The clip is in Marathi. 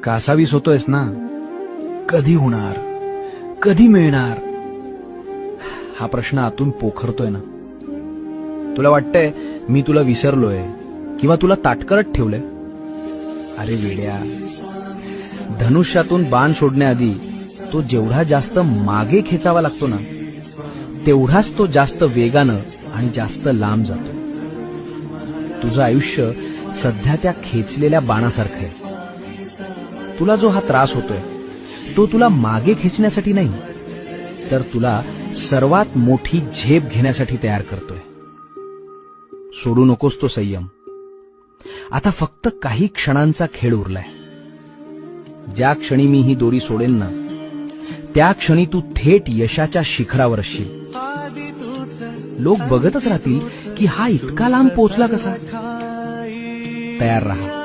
कासावीस होतोयस ना, कधी होणार, कधी मिळणार, हा प्रश्न आतून पोखरतोय ना. तुला वाटतंय मी तुला विसरलोय किंवा तुला ताटकरत ठेवलंय. अरे वेड्या, धनुष्यातून बाण सोडण्याआधी तो जेवढा जास्त मागे खेचावा लागतो ना, तेवढाच तो जास्त वेगानं आणि जास्त लांब जातो. तुझं आयुष्य सध्या त्या खेचलेल्या बाणासारखं आहे. तुला जो हा त्रास होतोय तो तुला मागे खेचण्यासाठी नाही, तर तुला सर्वात मोठी झेप घेण्यासाठी तयार करतोय. सोडू नकोस तो संयम. आता फक्त काही क्षणांचा खेळ उरलाय. ज्या क्षणी मी ही दोरी सोडेन ना, त्या क्षणी तू थेट यशाच्या शिखरावर असशील. लोक बघतच राहतील की हा इतका लांब पोहोचला कसा. तयार राहा.